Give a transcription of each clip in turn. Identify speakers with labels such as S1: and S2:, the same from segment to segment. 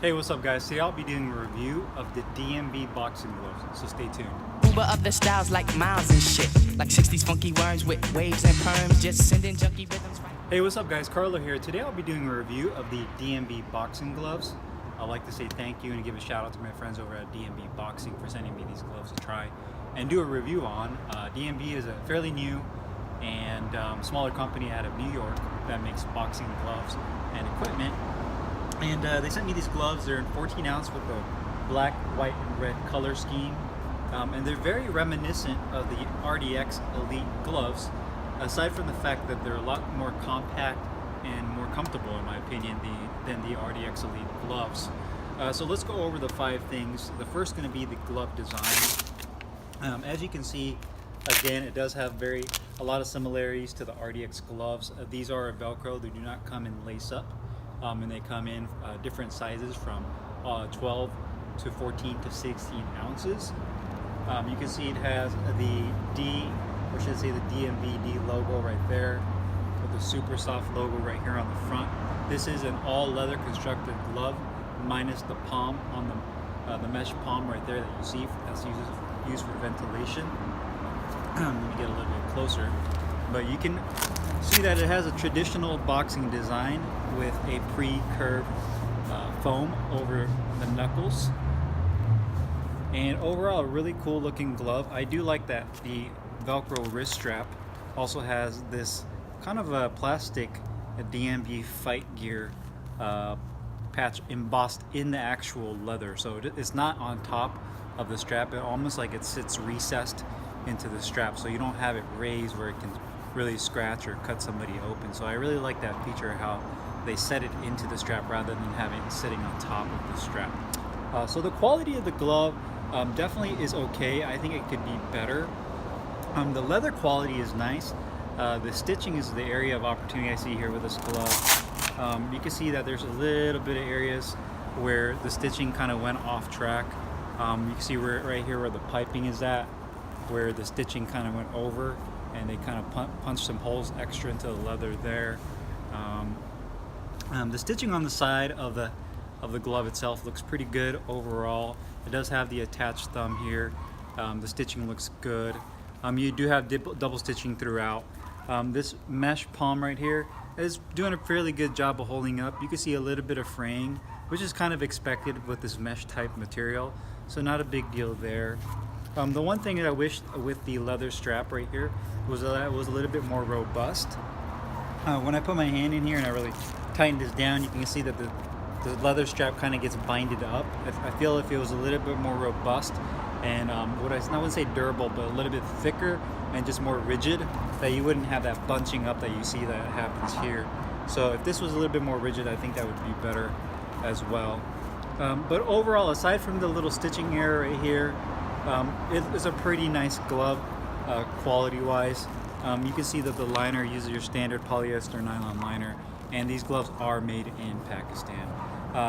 S1: Hey, what's up guys? Today I'll be doing a review of the DMB Boxing Gloves, so stay tuned.
S2: Uber of the styles like miles and shit. Like 60s funky worms with waves and perms. Just sending junky rhythms right.
S1: Hey, what's up guys? Carlo here. Today I'll be doing a review of the DMB Boxing Gloves. I'd like to say thank you and give a shout out to my friends over at DMB Boxing for sending me these gloves to try and do a review on. DMB is a fairly new and smaller company out of New York that makes boxing gloves and equipment. And they sent me these gloves. They're in 14 ounce with a black, white, and red color scheme. And they're very reminiscent of the RDX Elite gloves, aside from the fact that they're a lot more compact and more comfortable, in my opinion, than the RDX Elite gloves. So let's go over the 5 things. The first going to be the glove design. As you can see, again, it does have a lot of similarities to the RDX gloves. These are a Velcro. They do not come in lace up. And they come in different sizes from 12 to 14 to 16 ounces. You can see it has the DMBD logo right there with the super soft logo right here on the front. This is an all leather constructed glove minus the palm on the mesh palm right there that you see that's used for ventilation. Let me get a little bit closer, but you can see that it has a traditional boxing design with a pre-curved foam over the knuckles, and overall a really cool looking glove. I do like that the Velcro wrist strap also has this kind of a plastic DMB fight gear patch embossed in the actual leather, so it's not on top of the strap. It almost like it sits recessed into the strap, so you don't have it raised where it can really scratch or cut somebody open. So I really like that feature, how they set it into the strap rather than having it sitting on top of the strap. So the quality of the glove definitely is okay. I think it could be better. The leather quality is nice. The stitching is the area of opportunity I see here with this glove. You can see that there's a little bit of areas where the stitching kind of went off track. You can see right here where the piping is at, where the stitching kind of went over, and they kind of punched some holes extra into the leather there. The stitching on the side of the glove itself looks pretty good overall. It does have the attached thumb here. The stitching looks good. You do have double stitching throughout. This mesh palm right here is doing a fairly good job of holding up. You can see a little bit of fraying, which is kind of expected with this mesh type material, so not a big deal there. The one thing that I wished with the leather strap right here was that it was a little bit more robust. When I put my hand in here and I really tighten this down, you can see that the leather strap kind of gets binded up. I feel if it was a little bit more robust and I wouldn't say durable, but a little bit thicker and just more rigid, that you wouldn't have that bunching up that you see that happens here. So if this was a little bit more rigid, I think that would be better as well. But overall, aside from the little stitching error right here, it's a pretty nice glove quality-wise. You can see that the liner uses your standard polyester nylon liner, and these gloves are made in Pakistan.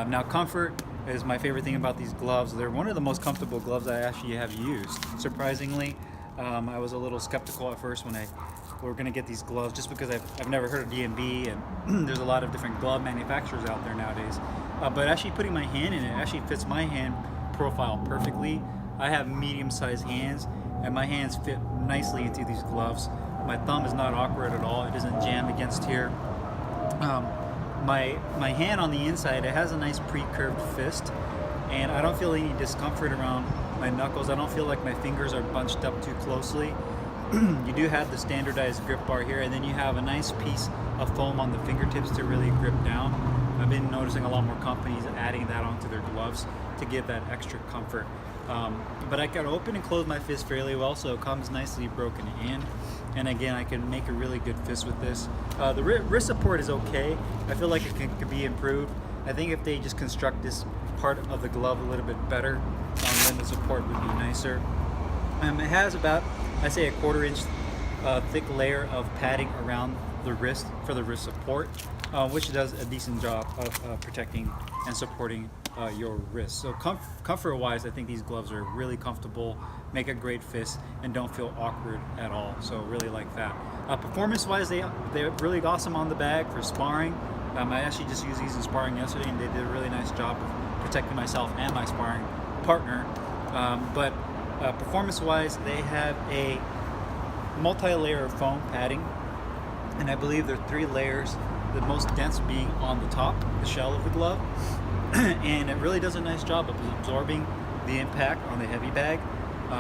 S1: Now, comfort is my favorite thing about these gloves. They're one of the most comfortable gloves I actually have used. Surprisingly, I was a little skeptical at first when we were going to get these gloves, just because I've never heard of DMB, and there's a lot of different glove manufacturers out there nowadays. But actually putting my hand in it actually fits my hand profile perfectly. I have medium-sized hands, and my hands fit nicely into these gloves. My thumb is not awkward at all. It doesn't jam against here. My hand on the inside, it has a nice pre-curved fist, and I don't feel any discomfort around my knuckles. I don't feel like my fingers are bunched up too closely. You do have the standardized grip bar here, and then you have a nice piece of foam on the fingertips to really grip down. I've been noticing a lot more companies adding that onto their gloves to give that extra comfort. But I can open and close my fist fairly well, so it comes nicely broken in. And again, I can make a really good fist with this. The wrist support is okay. I feel like it could be improved. I think if they just construct this part of the glove a little bit better, then the support would be nicer. It has about, I say, a 1/4 inch thick layer of padding around the wrist for the wrist support, which does a decent job of protecting and supporting your wrist. So comfort wise, I think these gloves are really comfortable, make a great fist, and don't feel awkward at all. So really like that. Performance wise, they're really awesome on the bag for sparring. I actually just used these in sparring yesterday, and they did a really nice job of protecting myself and my sparring partner. But performance-wise, they have a multi-layer of foam padding, and I believe there are 3 layers, the most dense being on the top, the shell of the glove. And it really does a nice job of absorbing the impact on the heavy bag.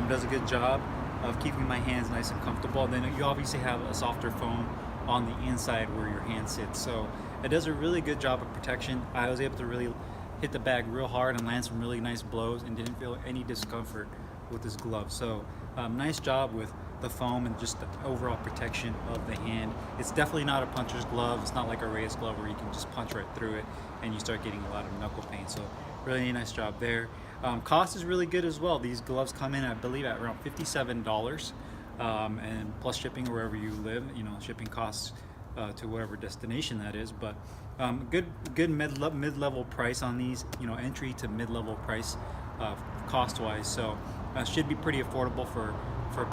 S1: Does a good job of keeping my hands nice and comfortable. And then you obviously have a softer foam on the inside where your hand sits, so it does a really good job of protection. I was able to really hit the bag real hard and land some really nice blows and didn't feel any discomfort with this glove. So nice job with the foam and just the overall protection of the hand. It's definitely not a puncher's glove. It's not like a raised glove where you can just punch right through it and you start getting a lot of knuckle pain. So really nice job there. Cost is really good as well. These gloves come in, I believe, at around $57, and plus shipping wherever you live. You know, shipping costs to whatever destination that is. But good mid-level price on these. You know, entry to mid-level price cost-wise. So should be pretty affordable for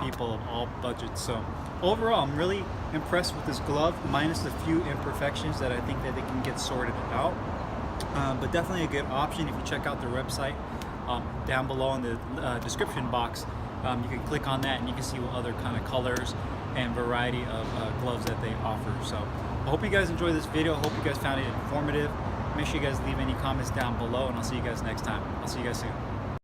S1: people of all budgets. So overall, I'm really impressed with this glove, minus a few imperfections that I think that they can get sorted out. But definitely a good option if you check out their website. Down below in the description box, you can click on that and you can see what other kind of colors and variety of gloves that they offer. So I hope you guys enjoyed this video. I hope you guys found it informative. Make sure you guys leave any comments down below, and I'll see you guys next time. I'll see you guys soon.